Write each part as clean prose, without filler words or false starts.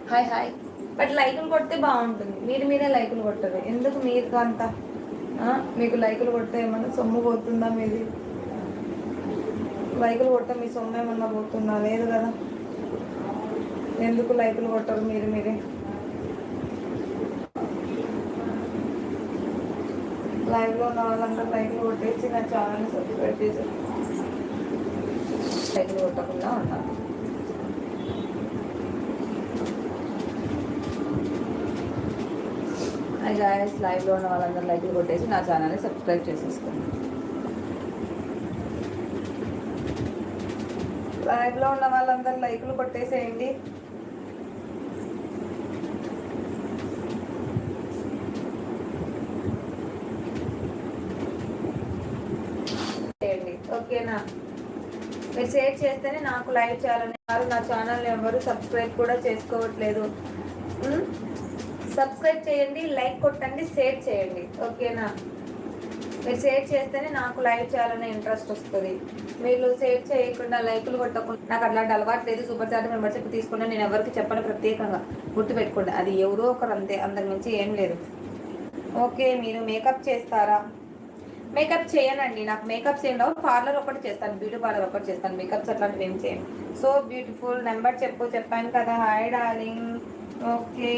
Hi hi. But లైకులు కొడితే బాగుంటుంది. మీరే లైకులు కొట్టరు ఎందుకు? మీరు అంత మీకు లైకులు కొడితే ఏమన్నా సొమ్ము పోతుందా మీది? లైకులు కొడితే మీ సొమ్ము ఏమన్నా పోతుందా? లేదు కదా. ఎందుకు లైకులు కొట్టరు మీరే? లైవ్లో ఉన్న వాళ్ళందరూ లైకులు కొట్టేసి నా ఛానల్ని సబ్స్క్రైబ్ చేసి లైకులు కొట్టకుండా ఉంటాను. గాయస్, లైవ్లో ఉన్న వాళ్ళందరూ లైకులు కొట్టేసి నా ఛానల్ని సబ్స్క్రైబ్ చేసేసుకోండి. లైవ్లో ఉన్న వాళ్ళందరూ లైకులు కొట్టేసేయండి. ఓకేనా? మీరు షేర్ చేస్తేనే నాకు లైవ్ చేయాలని. నా ఛానల్ ఎవరు సబ్స్క్రైబ్ కూడా చేసుకోవట్లేదు. సబ్స్క్రైబ్ చేయండి, లైక్ కొట్టండి, షేర్ చేయండి. ఓకేనా? మీరు షేర్ చేస్తేనే నాకు లైవ్ చేయాలనే ఇంట్రెస్ట్ వస్తుంది. మీరు షేర్ చేయకుండా లైకులు కొట్టకుండా నాకు అట్లాంటి అలవాటు లేదు. సూపర్ చాట్ మెంబర్షిప్ తీసుకుంటే నేను ఎవరికి చెప్పను, ప్రత్యేకంగా గుర్తుపెట్టుకోండి. అది ఎవరో ఒకరు అంతే, అంతకు మించి ఏం లేదు. ఓకే, మీరు మేకప్ చేస్తారా? మేకప్ చేయనండి. నాకు మేకప్స్ ఏం రావు. పార్లర్ ఒకటి చేస్తాను, బ్యూటీ పార్లర్ ఒకటి చేస్తాను. మేకప్స్ అట్లాంటివి ఏం చేయను. So beautiful. నెంబర్ చెప్పాను కదా. Hi darling. Okay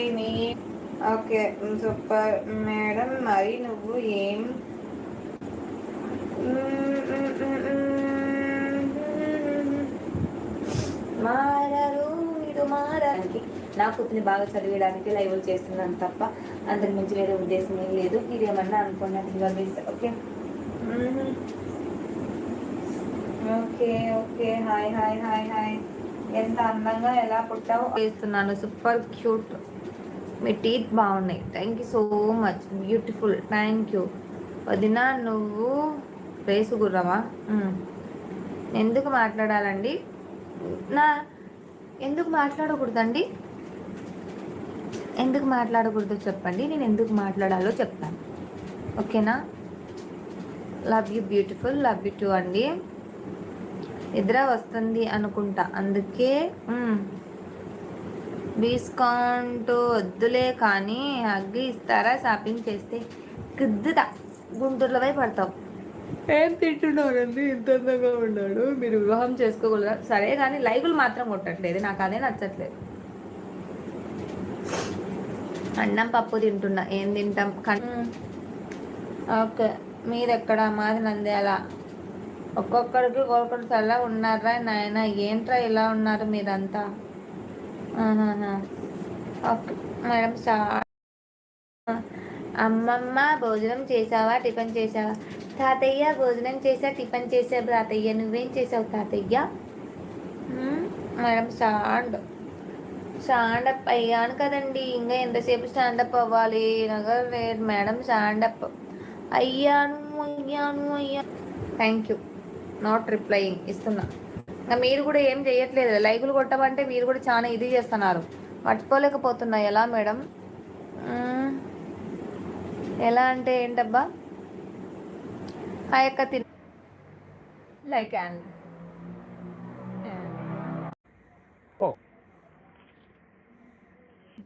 okay super madam. మరి నువ్వు ఏం మారరు మీరు మారడానికి నా కూతుని బాగా చదివేయడానికి లైవ్లు చేస్తున్నాను తప్ప అంతకు మించి వేరే ఉద్దేశం ఏం లేదు. మీరేమన్నా అనుకున్నది. Okay okay okay. Hi hi hi hi. ఎంత అందంగా ఎలా పుట్టావో చేస్తున్నాను. Super cute. మీ టీత్ బాగున్నాయి. Thank you so much. Beautiful. Thank you వదినా. నువ్వు రేసు గుర్రమా? ఎందుకు మాట్లాడాలండి? ఎందుకు మాట్లాడకూడదండి? ఎందుకు మాట్లాడకూడదు చెప్పండి. నేను ఎందుకు మాట్లాడాలో చెప్తాను. ఓకేనా? Love you beautiful. Love you two అండి. నిద్ర వస్తుంది అనుకుంటా, అందుకే డిస్కౌంట్ వద్దులే కానీ హగ్గు ఇస్తారా? షాపింగ్ చేస్తే గుద్దుతా, గుంటూరులో పోయి పడతావు. ఏం తింటున్నారండి? ఇంత అందంగా ఉన్నాడు. మీరు వివాహం చేసుకోగలరా? సరే కానీ లైకులు మాత్రం కొట్టట్లేదు. నాకు అదే నచ్చట్లేదు. అన్నం పప్పు తింటున్నా. ఏం తింటాం? ఓకే. మీరెక్కడ? మాది నంద్యాల. ఒక్కొక్కరికి ఒక్కొక్కరు చల్ల ఉన్నారా నాయన? ఏంట్రా ఇలా ఉన్నారు మీరంతా? Okay madam. అమ్మమ్మ భోజనం చేసావా? టిఫిన్ చేసావా? తాతయ్య భోజనం చేసా, టిఫిన్ చేసా. తాతయ్య నువ్వేం చేసావు తాతయ్య? మేడం స్టాండప్ అయ్యాను కదండి. ఇంకా ఎంతసేపు స్టాండప్ అవ్వాలి? నగర్ లేదు మేడం. స్టాండప్ అయ్యాను. Thank you. నాట్ రిప్లయింగ్ ఇస్తున్నా. ఇంకా మీరు కూడా ఏం చేయట్లేదు. లైకులు కొట్టమంటే మీరు కూడా చాలా ఇది చేస్తున్నారు. మర్చిపోలేకపోతున్నా. ఎలా మేడం? ఎలా అంటే ఏంటబ్బా? ఆ యొక్క like and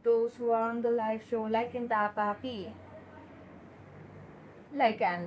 those who are on the live show like in Takaki like and